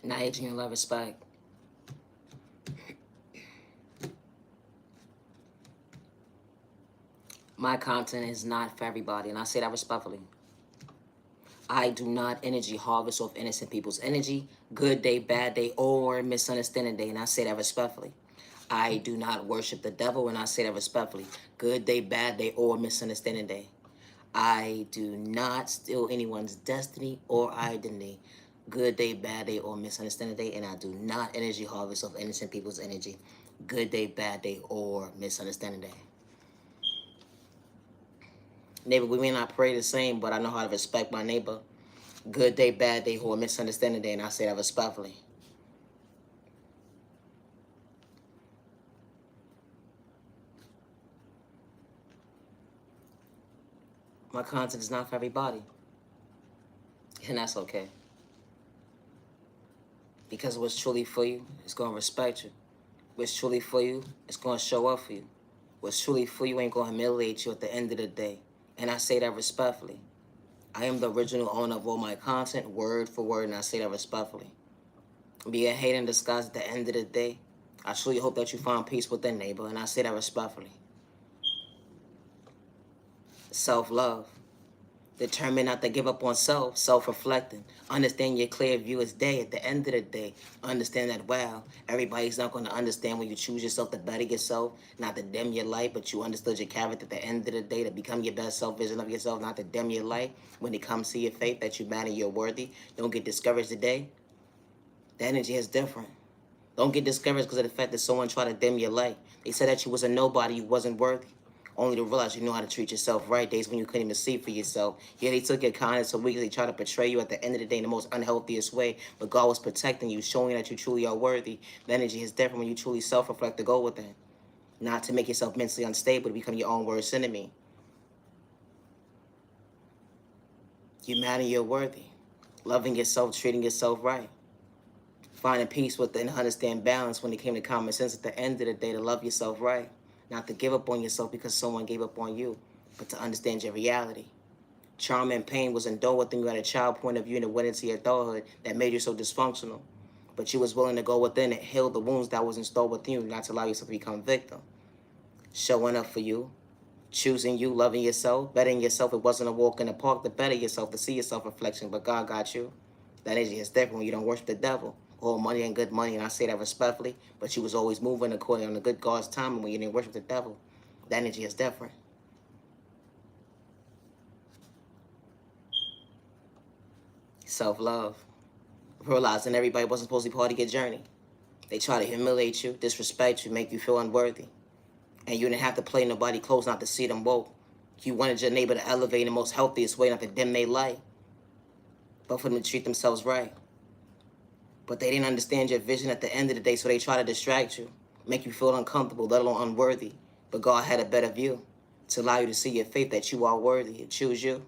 Not Adrian, love, respect. My content is not for everybody, and I say that respectfully. I do not energy harvest off innocent people's energy, good day, bad day, or misunderstanding day, and I say that respectfully. I do not worship the devil, and I say that respectfully. Good day, bad day, or misunderstanding day. I do not steal anyone's destiny or identity. Good day, bad day, or misunderstanding day, and I do not energy harvest of innocent people's energy. Good day, bad day, or misunderstanding day. Neighbor, we may not pray the same, but I know how to respect my neighbor. Good day, bad day, or misunderstanding day, and I say that respectfully. My content is not for everybody, and that's okay. Because what's truly for you is going to respect you. What's truly for you is going to show up for you. What's truly for you ain't going to humiliate you at the end of the day. And I say that respectfully. I am the original owner of all my content, word for word, and I say that respectfully. Be a hate in disguise at the end of the day. I truly hope that you find peace with that neighbor, and I say that respectfully. Self-love. Determined not to give up on self, self-reflecting. Understand your clear view is day. At the end of the day, understand that, wow, everybody's not going to understand when you choose yourself to better yourself, not to dim your light, but you understood your character at the end of the day to become your best self vision of yourself, not to dim your light when it comes to your faith, that you matter, you're worthy. Don't get discouraged today. The energy is different. Don't get discouraged because of the fact that someone tried to dim your light. They said that you was a nobody, you wasn't worthy. Only to realize you know how to treat yourself right. Days when you couldn't even see for yourself. Yeah, they took your kindness so weakly. They tried to portray you at the end of the day in the most unhealthiest way. But God was protecting you, showing that you truly are worthy. The energy is different when you truly self-reflect to go within. Not to make yourself mentally unstable, to become your own worst enemy. You matter, you're worthy. Loving yourself, treating yourself right. Finding peace within, understand balance when it came to common sense at the end of the day, to love yourself right. Not to give up on yourself because someone gave up on you, but to understand your reality. Trauma and pain was endowed within you at a child point of view and it went into your adulthood that made you so dysfunctional. But you was willing to go within and heal the wounds that was installed within you, not to allow yourself to become a victim. Showing up for you, choosing you, loving yourself, bettering yourself. It wasn't a walk in the park to better yourself, to see yourself reflection, but God got you. That energy is different when you don't worship the devil. All money and good money, and I say that respectfully, but you was always moving according on the good God's time, and when you didn't worship the devil, that energy is different. Self-love. Realizing everybody wasn't supposed to be part of your journey. They try to humiliate you, disrespect you, make you feel unworthy. And you didn't have to play nobody close not to see them woke. You wanted your neighbor to elevate in the most healthiest way, not to dim their light, but for them to treat themselves right. But they didn't understand your vision at the end of the day, so they try to distract you, make you feel uncomfortable, let alone unworthy. But God had a better view to allow you to see your faith that you are worthy and choose you.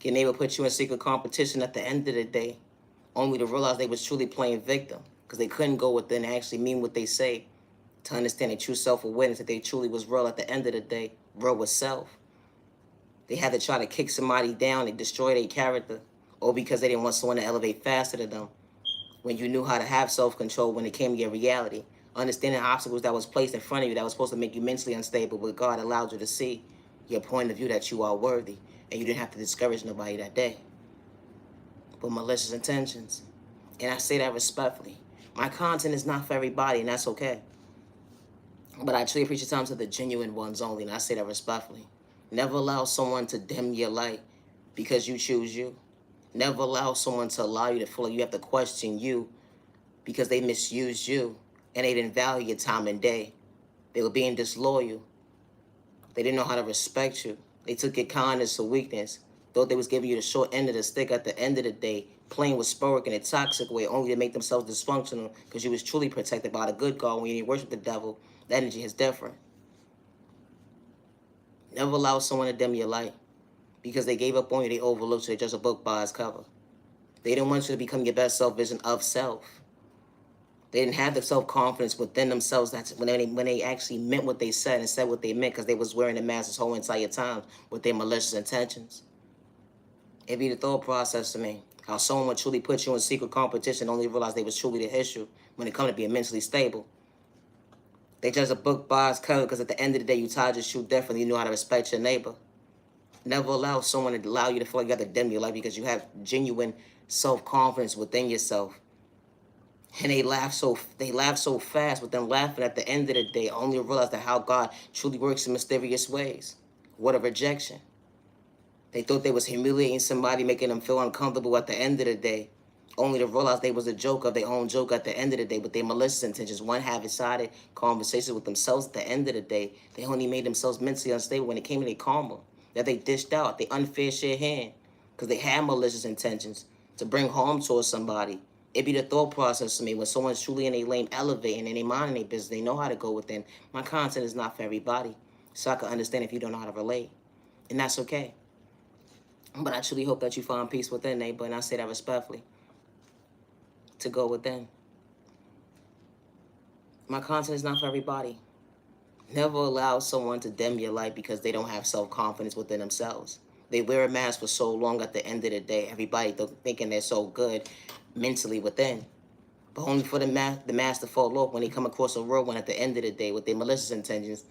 Your neighbor put you in secret competition at the end of the day, only to realize they was truly playing victim because they couldn't go within and actually mean what they say, to understand their true self-awareness, that they truly was real at the end of the day, real with self. They had to try to kick somebody down and destroy their character, or because they didn't want someone to elevate faster than them. When you knew how to have self-control when it came to your reality, understanding obstacles that was placed in front of you that was supposed to make you mentally unstable, but God allowed you to see your point of view that you are worthy, and you didn't have to discourage nobody that day. But malicious intentions, and I say that respectfully. My content is not for everybody, and that's okay. But I truly appreciate time to the genuine ones only, and I say that respectfully. Never allow someone to dim your light because you choose you. Never allow someone to allow you to feel like you have to question you because they misused you and they didn't value your time and day. They were being disloyal. They didn't know how to respect you. They took your kindness for weakness. Thought they was giving you the short end of the stick at the end of the day, playing with Spurrick in a toxic way, only to make themselves dysfunctional because you was truly protected by the good God when you didn't worship the devil. The energy is different. Never allow someone to dim your light because they gave up on you, they overlooked you, they judged a book by its cover. They didn't want you to become your best self-vision of self. They didn't have the self-confidence within themselves. That's when they actually meant what they said and said what they meant, because they was wearing the mask this whole entire time with their malicious intentions. It'd be the thought process to me. How someone would truly put you in secret competition, only realize they was truly the issue when it comes to being mentally stable. They judge a book by its cover because at the end of the day, you tied your shoe differently. You know how to respect your neighbor. Never allow someone to allow you to feel like you have to dim your life because you have genuine self-confidence within yourself. And they laugh so fast, with them laughing at the end of the day, I only realize that how God truly works in mysterious ways. What a rejection. They thought they was humiliating somebody, making them feel uncomfortable at the end of the day, only to realize they was a joke of their own joke at the end of the day, with their malicious intentions. One half-sided conversations with themselves at the end of the day. They only made themselves mentally unstable when it came to their karma that they dished out, they unfair share hand, because they had malicious intentions to bring harm towards somebody. It be the thought process to me when someone's truly in a lane elevating and they minding their business, they know how to go within. My content is not for everybody, so I can understand if you don't know how to relate, and that's okay. But I truly hope that you find peace within, neighbor, and I say that respectfully. To go within. My content is not for everybody. Never allow someone to dim your light because they don't have self-confidence within themselves. They wear a mask for so long at the end of the day, everybody thinking they're so good mentally within. But only for the mask to fall off when they come across a real one at the end of the day with their malicious intentions.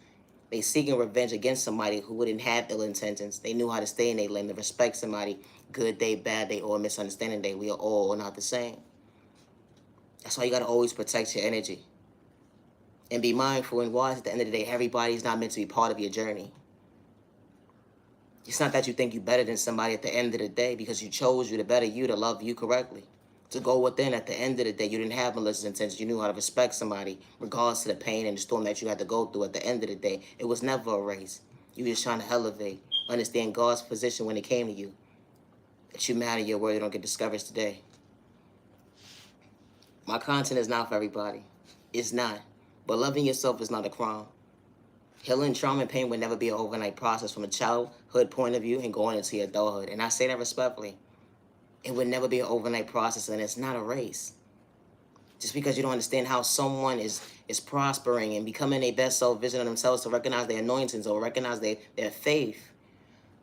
They seeking revenge against somebody who wouldn't have ill intentions. They knew how to stay in their lane, to respect somebody. Good day, bad day, or misunderstanding day. We are all not the same. That's why you got to always protect your energy. And be mindful and wise at the end of the day. Everybody's not meant to be part of your journey. It's not that you think you're better than somebody at the end of the day because you chose you to better you, to love you correctly. To go within at the end of the day, you didn't have malicious intentions. You knew how to respect somebody regardless to the pain and the storm that you had to go through at the end of the day. It was never a race. You were just trying to elevate, understand God's position when it came to you. That you matter your word, you don't get discouraged today. My content is not for everybody. It's not. But loving yourself is not a crime. Healing trauma and pain would never be an overnight process from a childhood point of view and going into your adulthood. And I say that respectfully. It would never be an overnight process, and it's not a race. Just because you don't understand how someone is prospering and becoming a best self vision of themselves to recognize their anointings or recognize their faith,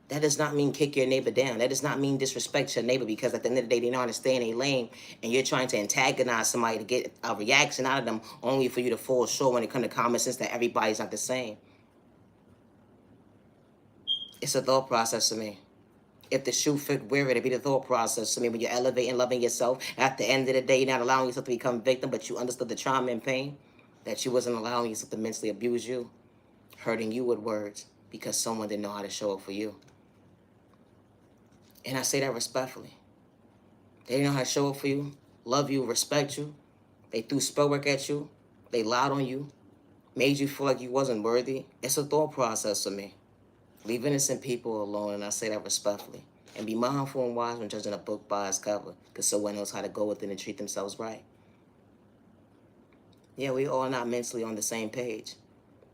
that does not mean kick your neighbor down. That does not mean disrespect your neighbor because at the end of the day, they know how to stay in a lane and you're trying to antagonize somebody to get a reaction out of them only for you to fall short when it comes to common sense that everybody's not the same. It's a thought process to me. If the shoe fit, wear it. It'd be the thought process to me when you're elevating, loving yourself. At the end of the day, you're not allowing yourself to become a victim, but you understood the trauma and pain, that you wasn't allowing yourself to mentally abuse you, hurting you with words because someone didn't know how to show up for you. And I say that respectfully. They didn't know how to show up for you, love you, respect you. They threw spell work at you. They lied on you, made you feel like you wasn't worthy. It's a thought process to me. Leave innocent people alone, and I say that respectfully. And be mindful and wise when judging a book by its cover, because someone knows how to go within and treat themselves right. Yeah, we all not mentally on the same page,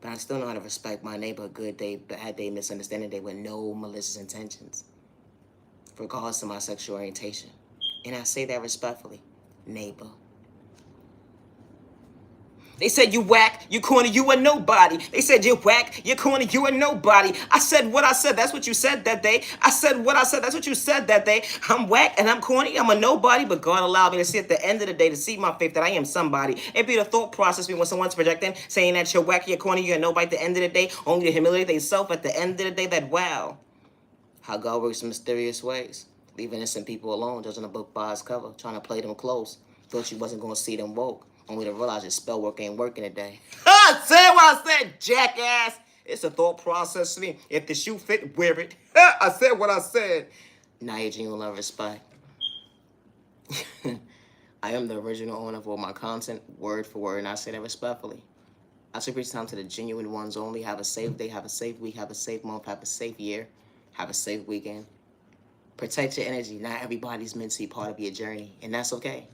but I still know how to respect my neighbor, good day, bad day, misunderstanding day, with no malicious intentions, regardless of my sexual orientation. And I say that respectfully, neighbor. They said you whack, you corny, you a nobody. They said you whack, you corny, you a nobody. I said what I said, that's what you said that day. I said what I said, that's what you said that day. I'm whack and I'm corny, I'm a nobody, but God allowed me to see at the end of the day, to see my faith that I am somebody. It be the thought process when someone's projecting, saying that you're whack, you're corny, you're a nobody at the end of the day, only to humiliate themselves at the end of the day, that wow, how God works in mysterious ways. Leaving innocent people alone, judging a book by its cover, trying to play them close. Thought you wasn't going to see them woke. Only to realize your spell work ain't working today. I said what I said, jackass. It's a thought process to me. If the shoe fit, wear it. I said what I said. Now your genuine love, respect. I am the original owner of all my content, word for word, and I say that respectfully. I should reach time to the genuine ones only. Have a safe day, have a safe week, have a safe month, have a safe year, have a safe weekend. Protect your energy. Not everybody's meant to be part of your journey, and that's okay.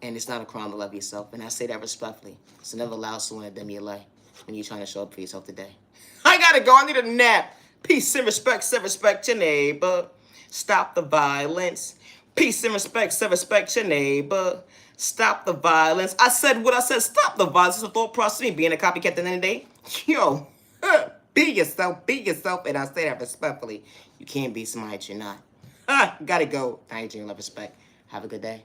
And it's not a crime to love yourself. And I say that respectfully. So never allow someone to dim your light when you're trying to show up for yourself today. I gotta go. I need a nap. Peace and respect your neighbor. Stop the violence. Peace and respect your neighbor. Stop the violence. I said what I said. Stop the violence. It's a thought process. Me being a copycat at the end of the day. Yo, be yourself. And I say that respectfully. You can't be somebody that you're not. Gotta go. Thank you, love, respect. Have a good day.